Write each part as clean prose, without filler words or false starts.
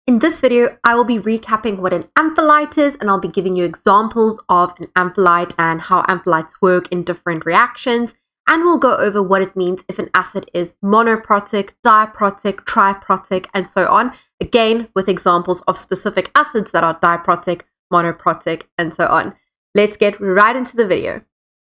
In this video, I will be recapping what an ampholyte is, and I'll be giving you examples of an ampholyte and how ampholytes work in different reactions, and we'll go over what it means if an acid is monoprotic, diprotic, triprotic, and so on, again with examples of specific acids that are diprotic, monoprotic, and so on. Let's get right into the video.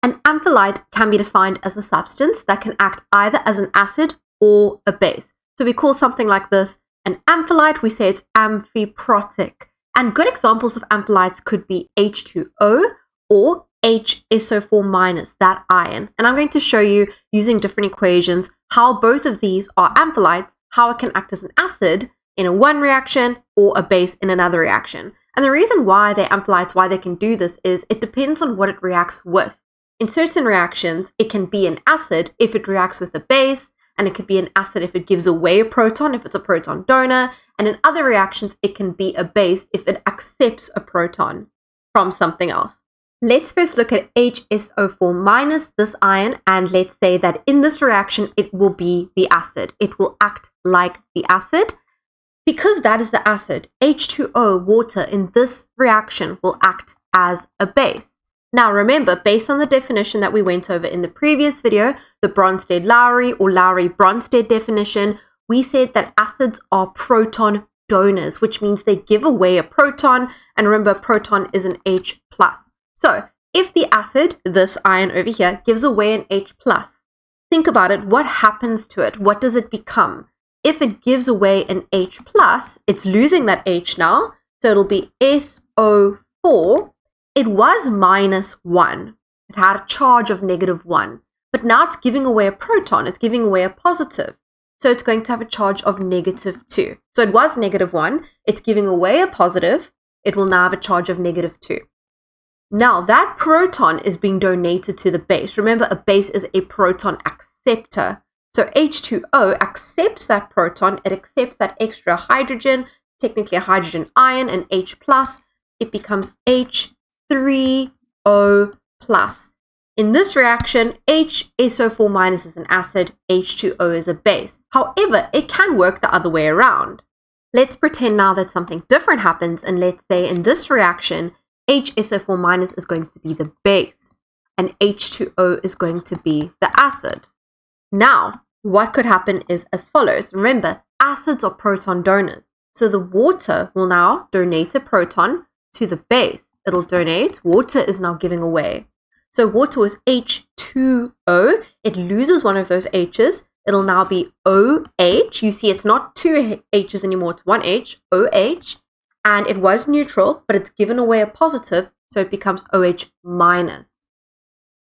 An ampholyte can be defined as a substance that can act either as an acid or a base. So we call something like this an ampholyte. We say it's amphiprotic. And good examples of ampholytes could be H2O or HSO4-, that ion. And I'm going to show you using different equations how both of these are ampholytes, how it can act as an acid in one reaction or a base in another reaction. And the reason why they're ampholytes, why they can do this, is it depends on what it reacts with. In certain reactions, it can be an acid if it reacts with a base, and it could be an acid if it gives away a proton, if it's a proton donor. And in other reactions, it can be a base if it accepts a proton from something else. Let's first look at HSO4-, this ion, and let's say that in this reaction, it will be the acid. It will act like the acid. Because that is the acid, H2O, water, in this reaction will act as a base. Now remember, based on the definition that we went over in the previous video, the Bronsted-Lowry or Lowry-Bronsted definition, we said that acids are proton donors, which means they give away a proton, and remember, a proton is an H+. So if the acid, this ion over here, gives away an H+, think about it, what happens to it? What does it become? If it gives away an H+, it's losing that H now, so it'll be SO4. It was -1. It had a charge of -1. But now it's giving away a proton. It's giving away a positive. So it's going to have a charge of -2. So it was -1. It's giving away a positive. It will now have a charge of -2. Now that proton is being donated to the base. Remember, a base is a proton acceptor. So H2O accepts that proton. It accepts that extra hydrogen, technically a hydrogen ion, an H+. It becomes H3O+. In this reaction, HSO4- is an acid, H2O is a base. However, it can work the other way around. Let's pretend now that something different happens, and let's say in this reaction, HSO4- is going to be the base, and H2O is going to be the acid. Now, what could happen is as follows. Remember, acids are proton donors. So the water will now donate a proton to the base. It'll donate. Water is now giving away. So water was H2O. It loses one of those H's. It'll now be OH. You see, it's not two H's anymore. It's one H, OH. And it was neutral, but it's given away a positive, so it becomes OH-.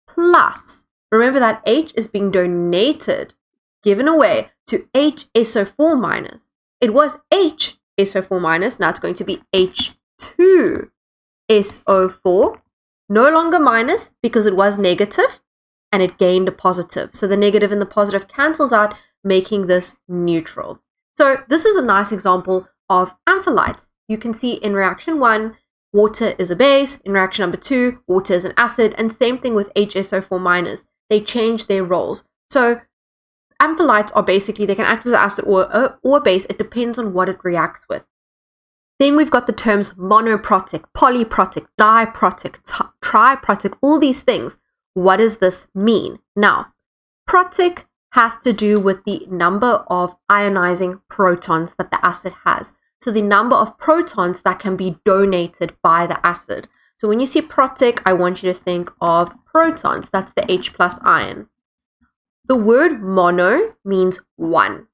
Plus, remember that H is being donated, given away to HSO4-. It was HSO4-. Now it's going to be H2SO4, no longer minus because it was negative and it gained a positive. So the negative and the positive cancels out, making this neutral. So this is a nice example of ampholytes. You can see in reaction 1, water is a base. In reaction number 2, water is an acid. And same thing with HSO4-. They change their roles. So ampholytes are basically, they can act as an acid or a base. It depends on what it reacts with. Then we've got the terms monoprotic, polyprotic, diprotic, triprotic, all these things. What does this mean? Now, protic has to do with the number of ionizing protons that the acid has. So the number of protons that can be donated by the acid. So when you see protic, I want you to think of protons. That's the H+ ion. The word mono means one.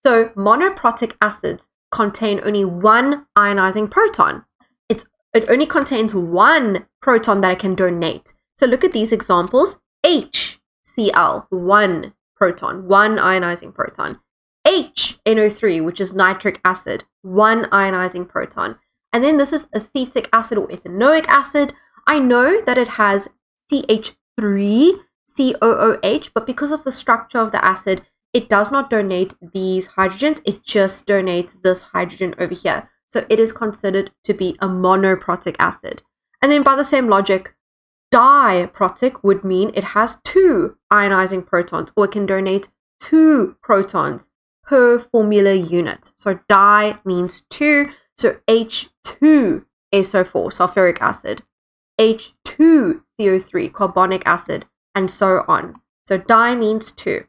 So monoprotic acids contain only one ionizing proton. It only contains one proton that it can donate. So look at these examples. HCl, one proton, one ionizing proton. HNO3, which is nitric acid, one ionizing proton. And then this is acetic acid or ethanoic acid. I know that it has CH3COOH, but because of the structure of the acid, it does not donate these hydrogens. It just donates this hydrogen over here. So it is considered to be a monoprotic acid. And then by the same logic, diprotic would mean it has two ionizing protons, or it can donate two protons per formula unit. So di means 2, so H2SO4, sulfuric acid, H2CO3, carbonic acid, and so on. So di means 2.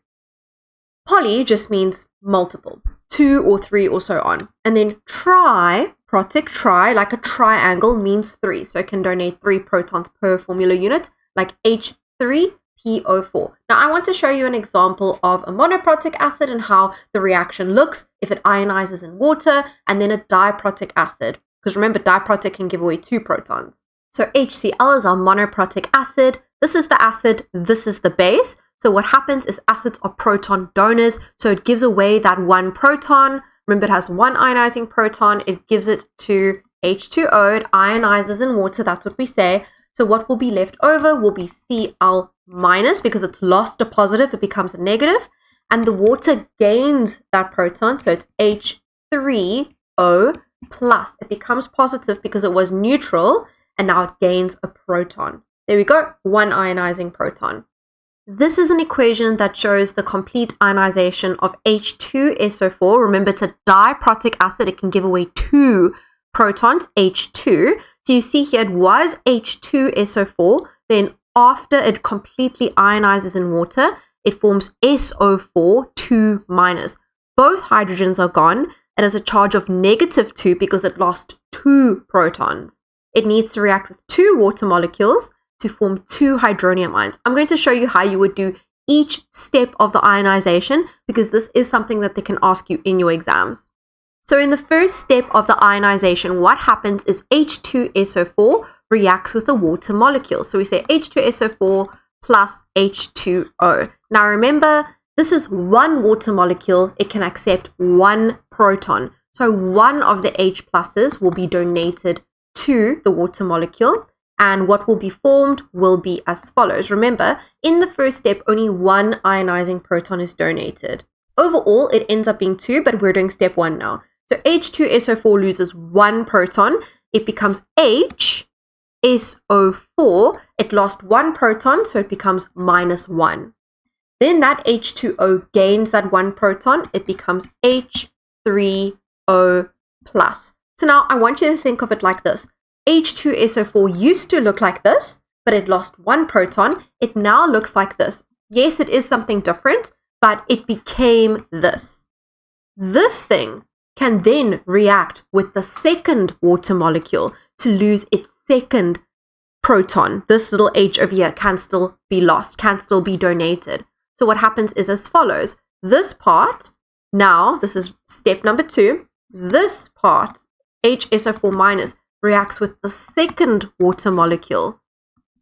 Poly just means multiple, 2 or 3 or so on. And then triprotic, tri, like a triangle, means 3. So it can donate 3 protons per formula unit, like H3PO4. Now I want to show you an example of a monoprotic acid and how the reaction looks if it ionizes in water, and then a diprotic acid. Because remember, diprotic can give away 2 protons. So HCl is our monoprotic acid. This is the acid, this is the base. So what happens is acids are proton donors. So it gives away that 1 proton. Remember, it has 1 ionizing proton. It gives it to H2O. It ionizes in water. That's what we say. So what will be left over will be Cl minus, because it's lost a positive. It becomes a negative. And the water gains that proton. So it's H3O plus. It becomes positive because it was neutral. And now it gains a proton. There we go. 1 ionizing proton. This is an equation that shows the complete ionization of H2SO4. Remember, it's a diprotic acid. It can give away 2 protons, H2. So you see here it was H2SO4. Then after it completely ionizes in water, it forms SO4, 2 minus. Both hydrogens are gone. It has a charge of -2 because it lost 2 protons. It needs to react with 2 water molecules to form 2 hydronium ions. I'm going to show you how you would do each step of the ionization, because this is something that they can ask you in your exams. So in the first step of the ionization, what happens is H2SO4 reacts with a water molecule. So we say H2SO4 plus H2O. Now remember, this is 1 water molecule. It can accept 1 proton. So one of the H pluses will be donated to the water molecule. And what will be formed will be as follows. Remember, in the first step, only 1 ionizing proton is donated. Overall, it ends up being 2, but we're doing step 1 now. So H2SO4 loses 1 proton. It becomes HSO4. It lost 1 proton, so it becomes -1. Then that H2O gains that 1 proton. It becomes H3O plus. So now I want you to think of it like this. H2SO4 used to look like this, but it lost 1 proton. It now looks like this. Yes, it is something different, but it became this. This thing can then react with the second water molecule to lose its second proton. This little H over here can still be lost, can still be donated. So what happens is as follows. This part, now, this is step number 2. This part, HSO4 minus, reacts with the second water molecule.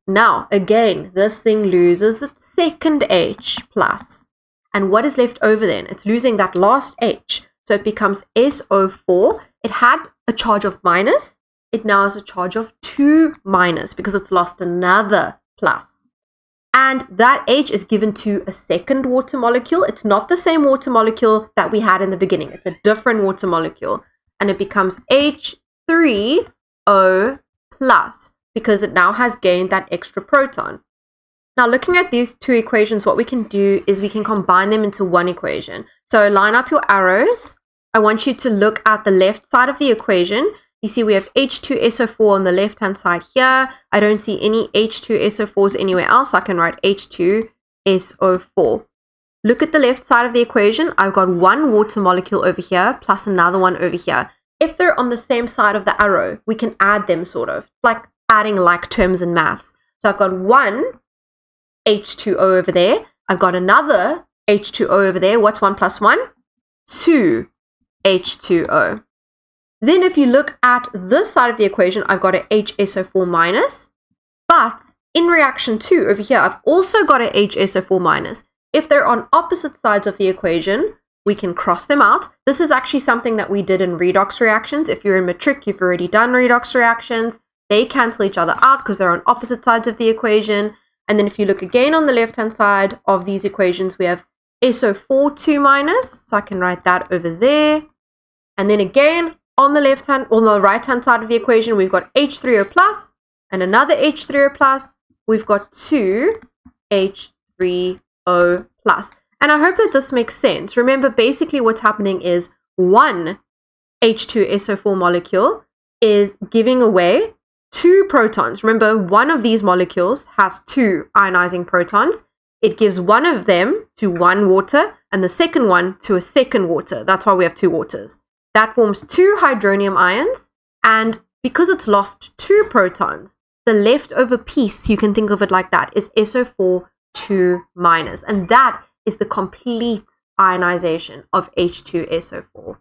Now, again, this thing loses its second H plus. And what is left over then? It's losing that last H. So it becomes SO4. It had a charge of minus. It now has a charge of 2 minus because it's lost another plus. And that H is given to a second water molecule. It's not the same water molecule that we had in the beginning. It's a different water molecule. And it becomes H3O plus because it now has gained that extra proton. Now, looking at these 2 equations, what we can do is we can combine them into one equation. So line up your arrows. I want you to look at the left side of the equation. You see we have H2SO4 on the left-hand side here. I don't see any H2SO4s anywhere else. So I can write H2SO4. Look at the left side of the equation. I've got 1 water molecule over here plus another one over here. If they're on the same side of the arrow, we can add them sort of, like adding like terms in maths. So I've got 1 H2O over there. I've got another H2O over there. What's 1 plus 1? 2 H2O. Then if you look at this side of the equation, I've got a HSO4 minus. But in reaction 2 over here, I've also got a HSO4 minus. If they're on opposite sides of the equation, we can cross them out. This is actually something that we did in redox reactions. If you're in matric, you've already done redox reactions. They cancel each other out because they're on opposite sides of the equation. And then if you look again on the left-hand side of these equations, we have SO4 2 minus. So I can write that over there. And then again, on the right-hand side of the equation, we've got H3O plus and another H3O plus. We've got 2 H3O plus. And I hope that this makes sense. Remember, basically what's happening is one H2SO4 molecule is giving away 2 protons. Remember, one of these molecules has 2 ionizing protons. It gives one of them to one water and the second one to a second water. That's why we have 2 waters. That forms 2 hydronium ions, and because it's lost 2 protons, the leftover piece, you can think of it like that, is SO4 2-, and that is the complete ionization of H2SO4.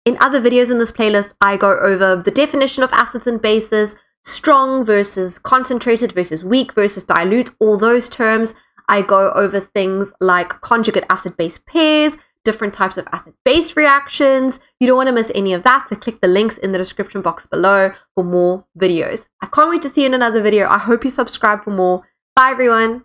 In other videos in this playlist, I go over the definition of acids and bases, strong versus concentrated versus weak versus dilute, all those terms. I go over things like conjugate acid-base pairs, different types of acid-base reactions. You don't want to miss any of that, so click the links in the description box below for more videos. I can't wait to see you in another video. I hope you subscribe for more. Bye, everyone.